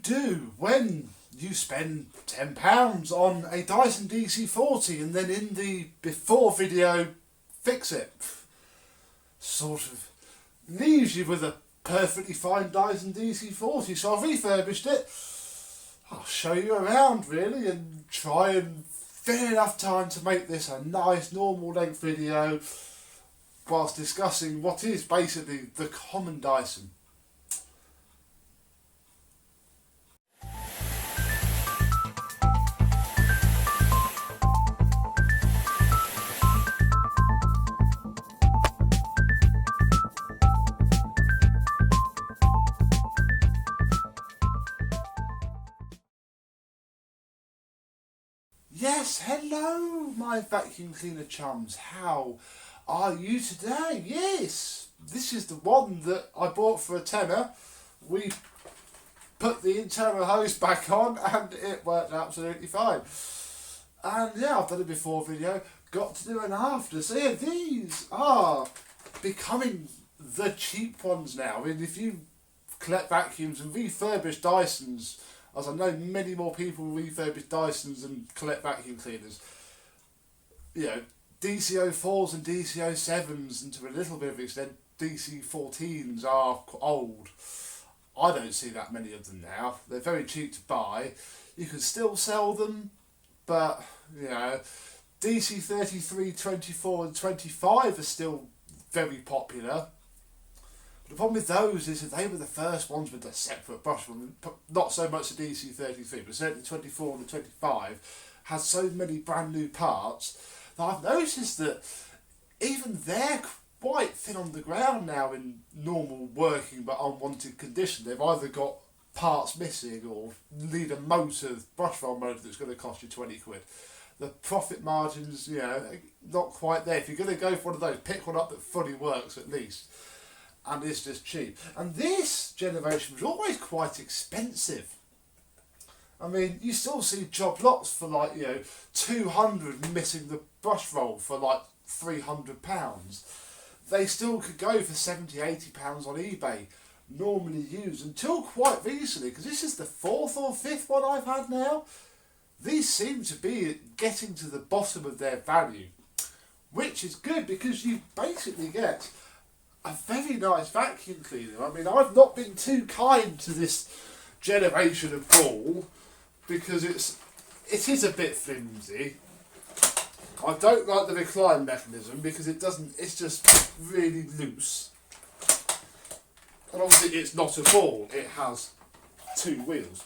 do when you spend £10 on a Dyson DC40 and then in the before video fix it? Sort of leaves you with a perfectly fine Dyson DC40. So I've refurbished it. I'll show you around really and try and fit enough time to make this a nice normal length video whilst discussing what is basically the common Dyson. Yes, hello my vacuum cleaner chums, how are you today? Yes, this is the one that I bought for a tenner. We put the internal hose back on and it worked absolutely fine. And yeah, I've done a before video, got to do an after. So yeah, these are becoming the cheap ones now. I mean, if you collect vacuums and refurbish Dysons, as I know many more people refurbish Dysons and collect vacuum cleaners, you know, DC04s and DC07s and to a little bit of extent DC14s are old. I don't see that many of them now. They're very cheap to buy. You can still sell them, but you know, DC33, 24 and 25 are still very popular. The problem with those is that they were the first ones with the separate brush one. Not so much the DC33, but certainly 24 and the 25 has so many brand new parts that I've noticed that even they're quite thin on the ground now in normal working but unwanted condition. They've either got parts missing or need a motor, brush roll motor that's going to cost you 20 quid. The profit margins, you know, not quite there. If you're going to go for one of those, pick one up that fully works at least. And it's just cheap. And this generation was always quite expensive. I mean, you still see job lots for like, you know, 200 missing the brush roll for like £300. They still could go for £70–80 on eBay, normally used, until quite recently, because this is the 4th or 5th one I've had now. These seem to be getting to the bottom of their value, which is good because you basically get a very nice vacuum cleaner. I mean, I've not been too kind to this generation of ball because it is a bit flimsy. I don't like the recline mechanism because it's just really loose. And obviously it's not a ball, it has two wheels.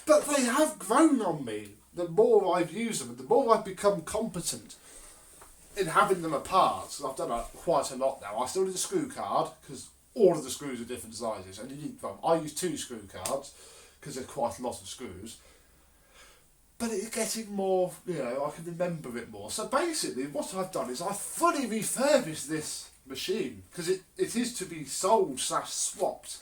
But they have grown on me the more I've used them and the more I've become competent in having them apart. So I've done quite a lot now. I still need a screw card because all of the screws are different sizes and you need one. I use 2 screw cards because there's quite a lot of screws. But it's getting more, you know, I can remember it more. So basically what I've done is I've fully refurbished this machine because it is to be sold/swapped.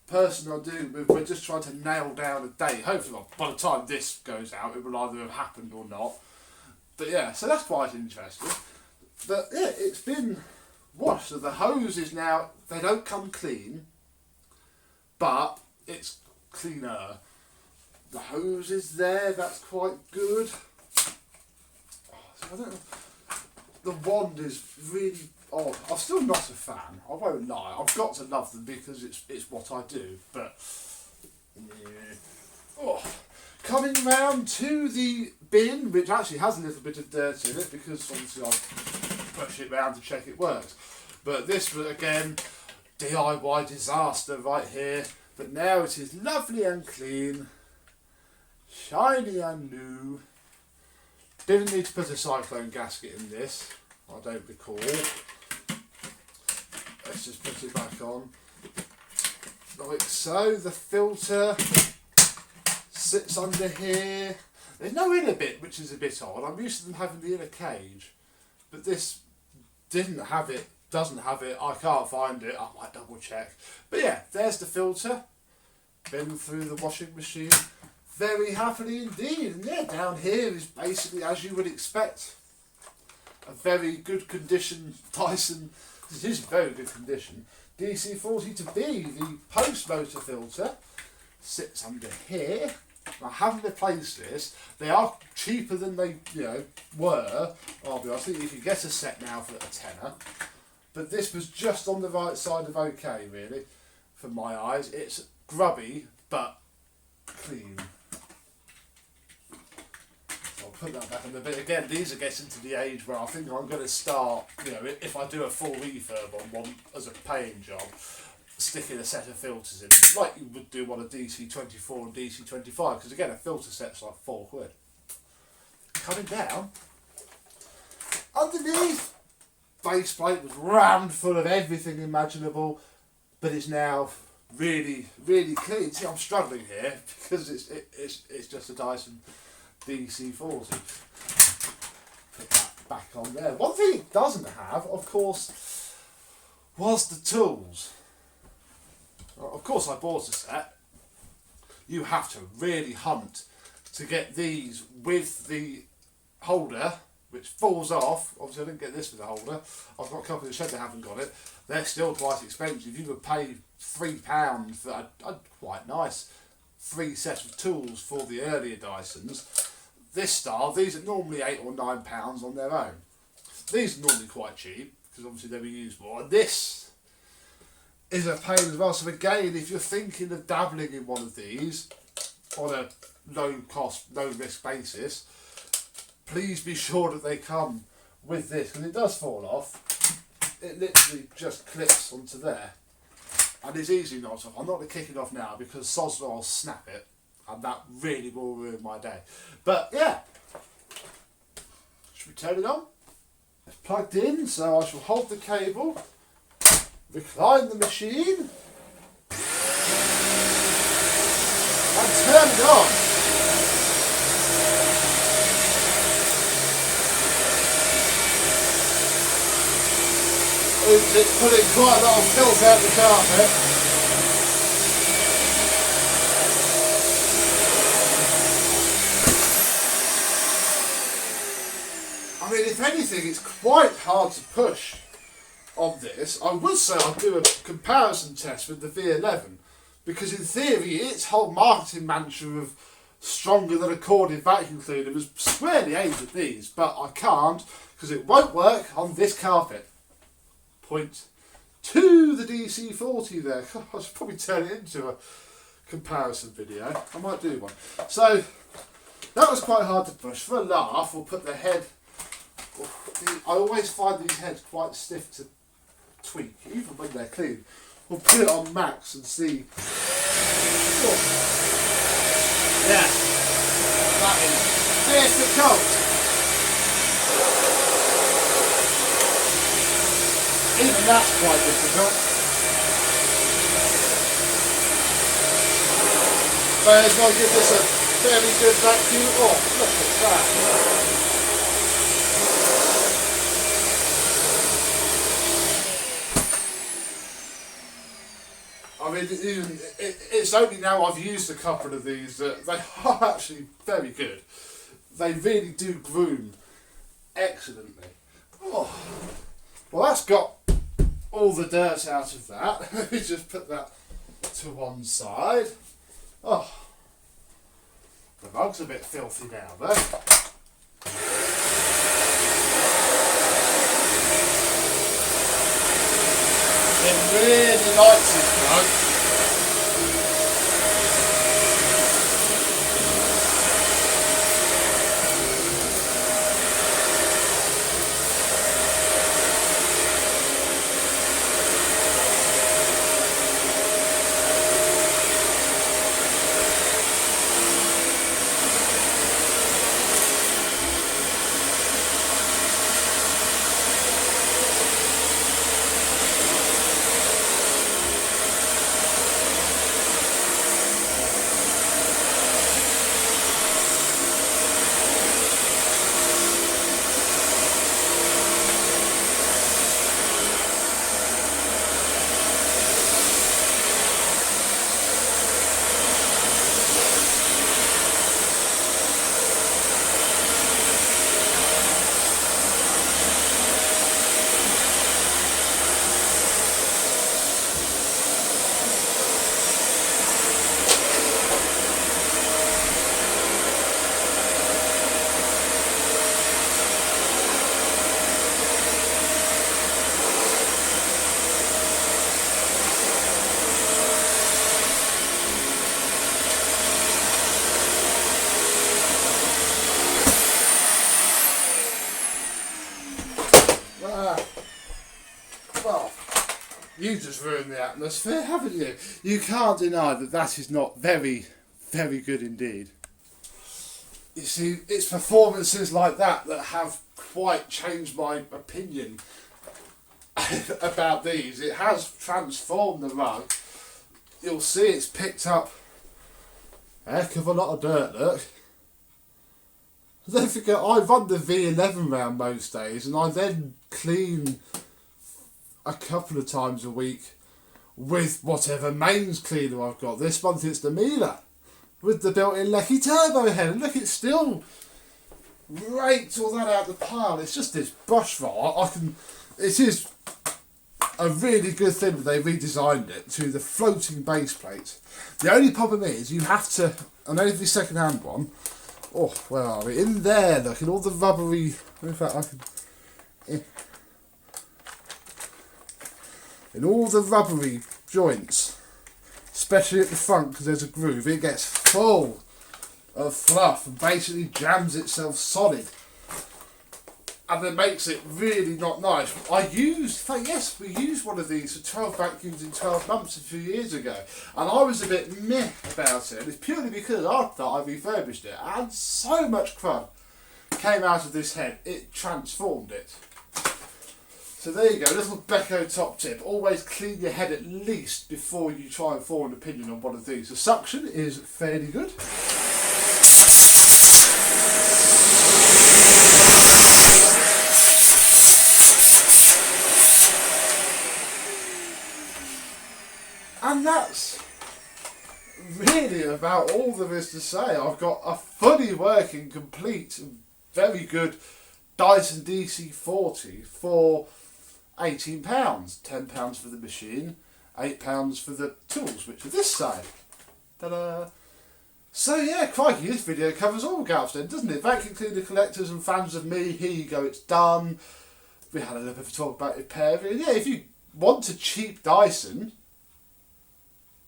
Person I do, we're just trying to nail down a date. Hopefully by the time this goes out it will either have happened or not. But yeah, so that's quite interesting. But yeah, it's been washed. So the hose is now, they don't come clean, but it's cleaner. The hose is there, that's quite good. I don't know. The wand is really odd. I'm still not a fan, I won't lie. I've got to love them because it's what I do, but yeah. Oh. Coming round to the bin, which actually has a little bit of dirt in it because obviously I've pushed it round to check it works. But this was again DIY disaster right here. But now it is lovely and clean, shiny and new. Didn't need to put a cyclone gasket in this, I don't recall. Let's just put it back on. Like so, the filter sits under here. There's no inner bit, which is a bit odd. I'm used to them having the inner cage, but this doesn't have it. I can't find it. I might double check. But yeah, there's the filter. Been through the washing machine very happily indeed. And yeah, down here is basically as you would expect. A very good condition Dyson. This is very good condition. DC40 to be the post motor filter, sits under here. I haven't replaced this. They are cheaper than they were. I'll be honest, I think you can get a set now for a tenner. But this was just on the right side of okay, really, for my eyes. It's grubby, but clean. I'll put that back in a bit. Again, these are getting to the age where I think I'm going to start, if I do a full refurb on one as a paying job, sticking a set of filters in, like you would do on a DC24 and DC25, because again, a filter set's like £4. Coming down, underneath, base plate was rammed full of everything imaginable, but it's now really, really clean. See, I'm struggling here because it's just a Dyson DC40. Put that back on there. One thing it doesn't have, of course, was the tools. Of course, I bought a set. You have to really hunt to get these with the holder, which falls off. Obviously, I didn't get this with the holder. I've got a couple in the shed that haven't got it. They're still quite expensive. You would pay £3 for a quite nice 3 set of tools for the earlier Dysons. This style, these are normally £8 or £9 on their own. These are normally quite cheap because obviously they were used more. And this is a pain as well. So again, if you're thinking of dabbling in one of these on a low cost, low risk basis, please be sure that they come with this, because it does fall off. It literally just clips onto there and it's easily knocked off. I'm not going to kick it off now because sods will snap it and that really will ruin my day. But yeah, should we turn it on? It's plugged in, so I shall hold the cable, recline the machine and turn it on. It's putting quite a lot of filth out the carpet. I mean, if anything, it's quite hard to push on this. I would say I'll do a comparison test with the V11, because in theory its whole marketing mantra of stronger than a corded vacuum cleaner was squarely aimed at these, but I can't because it won't work on this carpet. Point to the DC40 there. I should probably turn it into a comparison video. I might do one. So that was quite hard to push. For a laugh, we'll put the head. I always find these heads quite stiff to tweak, even when they're clean. We'll put it on max and see. Oh. Yeah, that is difficult. Even that's quite difficult. May as well give this a very good vacuum. Oh, look at that. I mean, it's only now I've used a couple of these that they are actually very good. They really do groom excellently. Oh. Well, that's got all the dirt out of that. Let me just put that to one side. Oh, the rug's a bit filthy now, though. It really likes this rug. you just ruined the atmosphere, haven't you? You can't deny that that is not very, very good indeed. You see, it's performances like that that have quite changed my opinion about these. It has transformed the rug. You'll see it's picked up a heck of a lot of dirt, look. Don't forget, I run the V11 round most days, and I then clean a couple of times a week with whatever mains cleaner I've got. This month it's the Miele with the built-in Lecky turbo head. And look, it's still raked all that out of the pile. It's just this brush roll. It is a really good thing that they redesigned it to the floating base plate. The only problem is you have to, on every second-hand one, oh, where are we? In there, look, in all the rubbery... In fact, I can... In all the rubbery joints, especially at the front because there's a groove, it gets full of fluff and basically jams itself solid. And it makes it really not nice. We used one of these for 12 vacuums in 12 months a few years ago. And I was a bit meh about it. It's purely because I thought I refurbished it. And so much crud came out of this head, it transformed it. So there you go, little Becco top tip. Always clean your head at least before you try and form an opinion on one of these. The suction is fairly good. And that's really about all there is to say. I've got a fully working, complete, very good Dyson DC40 for £18. £10 for the machine, £8 for the tools, which are this side. Ta-da! So yeah, crikey, this video covers all Galveston, doesn't it? Vacuum cleaner collectors and fans of me, here you go, it's done. We had a little bit of a talk about repairing. Yeah, if you want a cheap Dyson,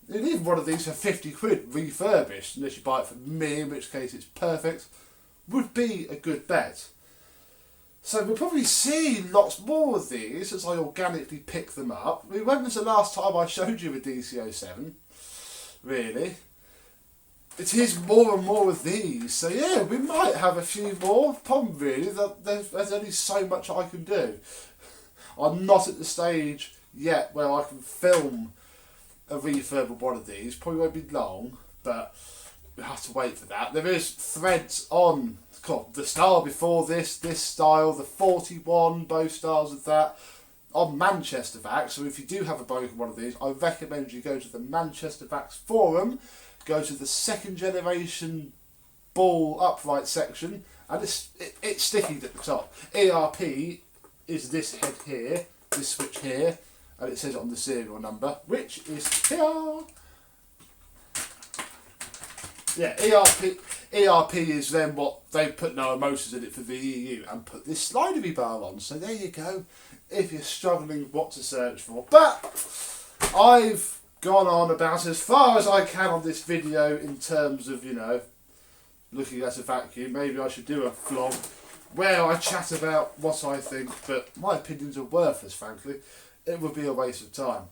you'd even one of these for 50 quid refurbished, unless you buy it from me, in which case it's perfect, would be a good bet. So we'll probably see lots more of these as I organically pick them up. I mean, when was the last time I showed you a DC07? Really? It is more and more of these. So yeah, we might have a few more. Problem really that there's only so much I can do. I'm not at the stage yet where I can film a refurb of one of these. Probably won't be long, but we have to wait for that. There is threads on the style before this style, the 41, both styles of that, on Manchester Vax. So if you do have a broken one of these, I recommend you go to the Manchester Vax forum, go to the second generation ball upright section, and it's sticky at the top. ERP is this head here, this switch here, and it says it on the serial number, which is here. Yeah, ERP is then what they put no motors in it for the EU and put this slidery bar on. So there you go, if you're struggling what to search for. But I've gone on about as far as I can on this video in terms of, you know, looking at a vacuum. Maybe I should do a vlog where I chat about what I think, but my opinions are worthless, frankly. It would be a waste of time.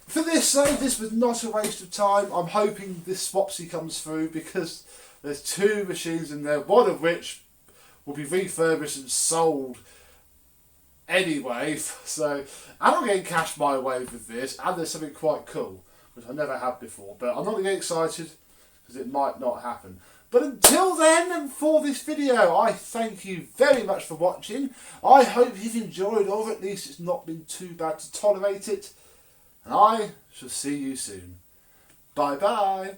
For this though, this was not a waste of time. I'm hoping this swapsy comes through because there's two machines in there, one of which will be refurbished and sold anyway. So I'm getting cash my way with this, and there's something quite cool, which I never had before. But I'm not going to get excited because it might not happen. But until then, and for this video, I thank you very much for watching. I hope you've enjoyed, or at least it's not been too bad to tolerate it. And I shall see you soon. Bye bye.